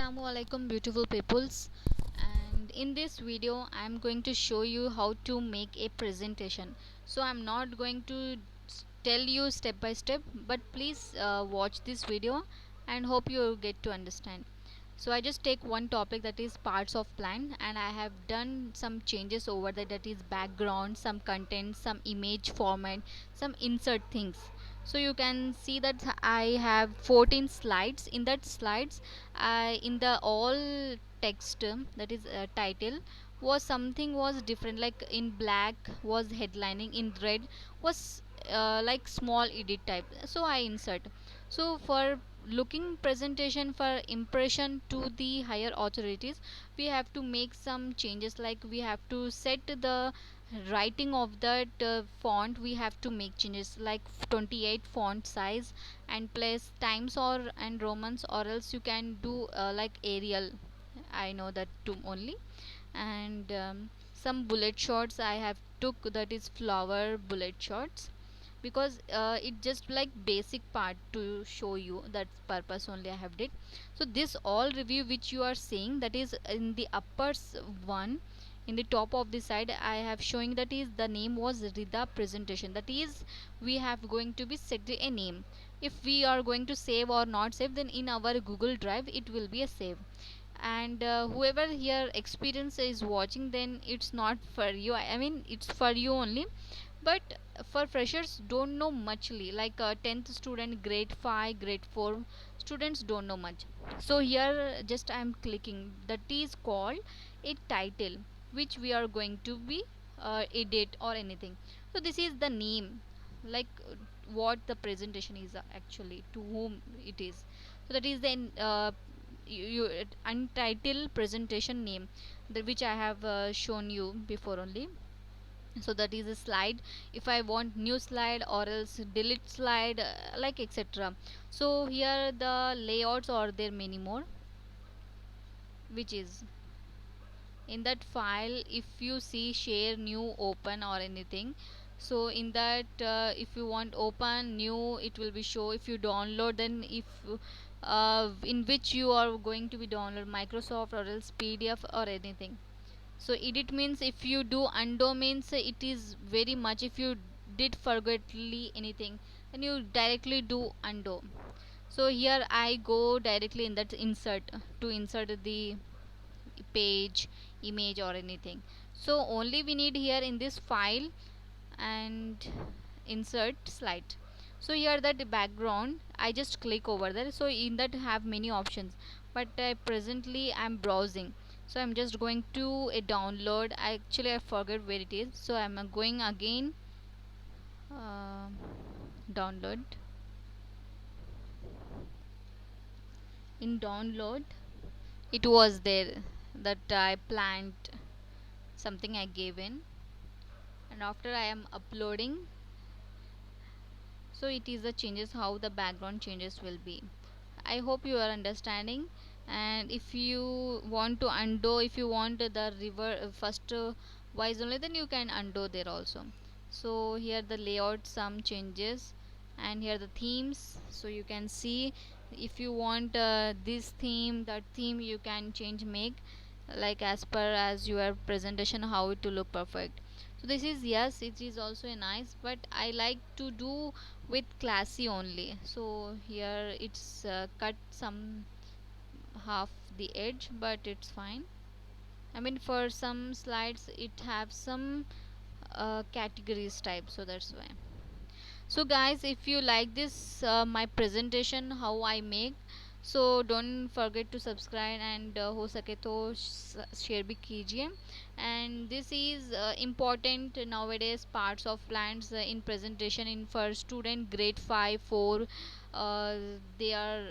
Assalamualaikum beautiful peoples, and in this video I'm going to show you how to make a presentation. So I'm not going to tell you step by step, but please watch this video and hope you get to understand. So I just take one topic, that is parts of plan, and I have done some changes over there, that is background, some content, some image format, some insert things. So you can see that I have 14 slides. In that slides, I in the all text, that is title was something was different, like in black was headlining, in red was like small edit type, so I insert. So for looking presentation for impression to the higher authorities, we have to make some changes, like we have to set the writing of that font. We have to make changes like 28 font size and place times or and romans, or else you can do like Arial. I know that too only. And some bullet shots I have took, that is flower bullet shots, because it just like basic part to show you, that purpose only I have did. So this all review which you are seeing, that is in the upper one, in the top of the side I have showing, that is the name was Rida presentation. That is we have going to be set a name. If we are going to save or not save, then in our Google Drive it will be a save. And whoever here experience is watching, then it's not for you. I mean it's for you only, but for freshers don't know muchly, like 10th student, grade 5, grade 4 students don't know much. So here just I'm clicking, that is called a title, which we are going to be edit or anything. So this is the name, like what the presentation is, actually to whom it is. So that is the untitled presentation name, which I have shown you before only. So that is a slide. If I want new slide or else delete slide, like etc. So here the layouts are there many more, which is in that file. If you see share, new, open or anything, so in that if you want open, new, it will be show. If you download, then if in which you are going to be download, Microsoft or else PDF or anything. So edit means if you do, undo means it is very much, if you did forgetly anything, then you directly do undo. So here I go directly in that insert, to insert the page, image or anything. So only we need here in this file and insert slide. So here that background I just click over there. So in that have many options, but presently I'm browsing, so I'm just going to a download. Actually I forget where it is, so I'm going again, uh, download. In download it was there, that I planned something I gave in, and after I am uploading, so it is the changes how the background changes will be. I hope you are understanding. And if you want to undo, if you want the river first wise only, then you can undo there also. So here the layout some changes, and here the themes. So you can see, if you want this theme, that theme, you can change, make like as per as your presentation, how it to look perfect. So this is, yes, it is also a nice, but I like to do with classy only. So here it's cut some half the edge, but it's fine. I mean for some slides it have some categories type, so that's why. So guys, if you like this my presentation how I make, so don't forget to subscribe, and हो सके तो share भी कीजिए. And this is important nowadays, parts of plans in presentation in for student grade 5 4. They are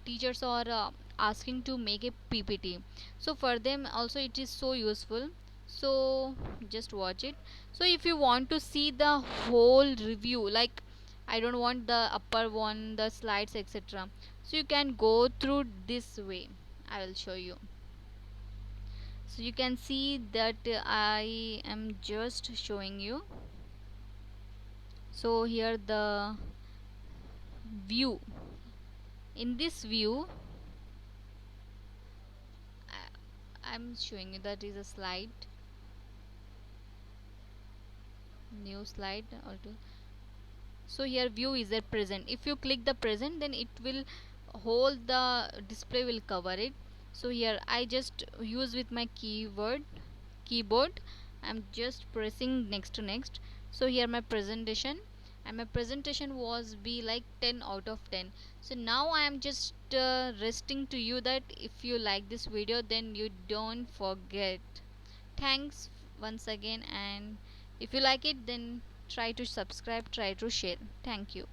teachers are asking to make a PPT, so for them also it is so useful. So just watch it. So if you want to see the whole review, like I don't want the upper one, the slides etc., so you can go through this way. I will show you. So you can see that I am just showing you. So here the view, in this view I'm showing you that is a slide, new slide or to. So here view is at present. If you click the present, then it will hold the display will cover it. So here I just use with my keyboard. I'm just pressing next to next. So here my presentation, and my presentation was be like 10 out of 10. So now I am just resting to you that if you like this video, then you don't forget. Thanks once again, and if you like it, then try to subscribe, try to share. Thank you.